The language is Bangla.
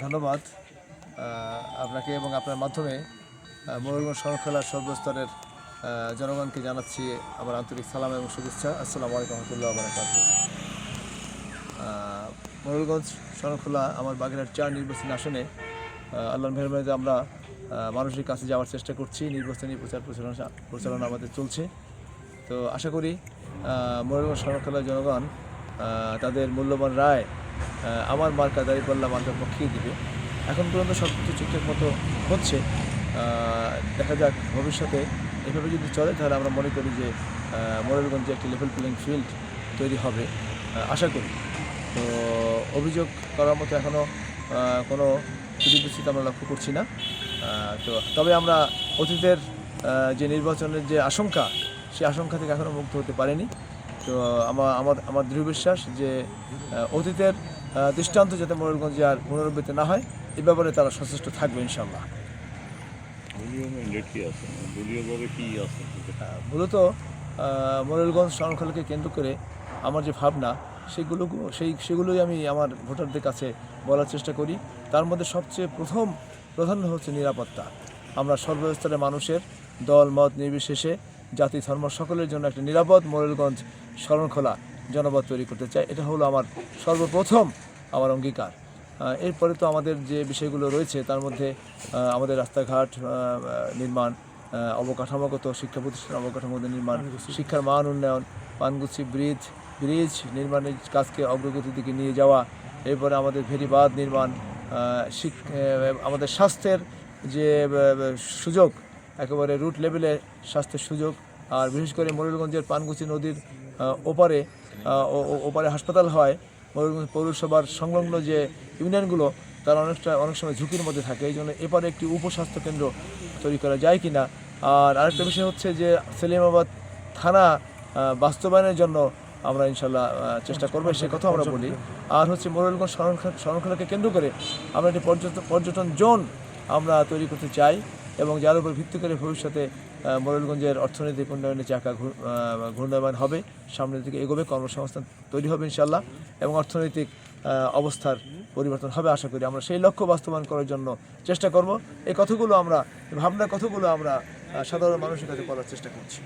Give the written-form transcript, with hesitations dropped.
ধন্যবাদ আপনাকে এবং আপনার মাধ্যমে মোরেলগঞ্জ শরণখোলার সর্বস্তরের জনগণকে জানাচ্ছি আমার আন্তরিক সালাম এবং শুভেচ্ছা। আসসালামু আলাইকুম রহমতুল্লাহ বারাকাতুহু। মোরেলগঞ্জ শরণখোলা আমার বাগেরহাট ৪ নির্বাচনী আসনে আল্লাহর মেহেরবানিতে আমরা মানুষের কাছে যাওয়ার চেষ্টা করছি। নির্বাচনী প্রচারণা আমাদের চলছে। তো আশা করি মোরেলগঞ্জ শরণখোলার জনগণ তাদের মূল্যবান রায় আমার মার্কা দাঁড়িপাল্লা মার্কার পক্ষেই দিবে। এখন পর্যন্ত সব কিছু ঠিকঠাক মতো হচ্ছে। দেখা যাক ভবিষ্যতে এভাবে যদি চলে তাহলে আমরা মনে করি যে মোরেলগঞ্জে একটি লেভেল প্লেইং ফিল্ড তৈরি হবে আশা করি। তো অভিযোগ করার মতো এখনও কোনো ত্রুটি আমরা লক্ষ্য করছি না। তবে আমরা অতীতের যে নির্বাচনের যে আশঙ্কা, সেই আশঙ্কা থেকে এখনও মুক্ত হতে পারিনি। তো আমার দৃঢ় বিশ্বাস যে অতীতের দৃষ্টান্ত যাতে মোরেলগঞ্জে আর পুনরাবৃত্তি না হয় এ ব্যাপারে তারা সচেষ্ট থাকবে ইনশাল্লাহ। মূলত মোরেলগঞ্জ শরণখোলাকে কেন্দ্র করে আমার যে ভাবনা সেগুলোই আমি আমার ভোটারদের কাছে বলার চেষ্টা করি। তার মধ্যে সবচেয়ে প্রধান হচ্ছে নিরাপত্তা। আমরা সর্বস্তরের মানুষের দল মত নির্বিশেষে জাতি ধর্ম সকলের জন্য একটা নিরাপদ মোরেলগঞ্জ শরণখোলা জনপদ তৈরি করতে চাই। এটা হলো আমার সর্বপ্রথম আমার অঙ্গীকার। এরপরে তো আমাদের যে বিষয়গুলো রয়েছে তার মধ্যে আমাদের রাস্তাঘাট নির্মাণ, অবকাঠামোগত শিক্ষা প্রতিষ্ঠান অবকাঠামোগত নির্মাণ, শিক্ষার মান উন্নয়ন, পানগুচ্ছি ব্রিজ নির্মাণের কাজকে অগ্রগতির দিকে নিয়ে যাওয়া, এরপরে আমাদের ভেরিবাঁধ নির্মাণ, আমাদের স্বাস্থ্যের যে সুযোগ একেবারে রুট লেভেলে স্বাস্থ্যের সুযোগ, আর বিশেষ করে মোরেলগঞ্জের পানগুচ্ছি নদীর ওপারে হাসপাতাল হয়। মোরেলগঞ্জ পৌরসভার সংলগ্ন যে ইউনিয়নগুলো তারা অনেক সময় ঝুঁকির মধ্যে থাকে। এই জন্য এপারে একটি উপস্বাস্থ্য কেন্দ্র তৈরি করা যায় কি না। আর আরেকটা বিষয় হচ্ছে যে সেলিমাবাদ থানা বাস্তবায়নের জন্য আমরা ইনশাল্লাহ চেষ্টা করবো, সে কথা আমরা বলি। আর হচ্ছে মোরেলগঞ্জ শরণখোলাকে কেন্দ্র করে আমরা একটি পর্যটন জোন আমরা তৈরি করতে চাই এবং যার উপর ভিত্তি করে ভবিষ্যতে মোরেলগঞ্জের অর্থনৈতিক উন্নয়নের চাকা ঘূর্ণায়মান হবে, সামনের দিকে এগোবে, কর্মসংস্থান তৈরি হবে ইনশাল্লাহ এবং অর্থনৈতিক অবস্থার পরিবর্তন হবে আশা করি। আমরা সেই লক্ষ্য বাস্তবায়ন করার জন্য চেষ্টা করব। এই ভাবনার কথাগুলো আমরা সাধারণ মানুষের কাছে বলার চেষ্টা করছি।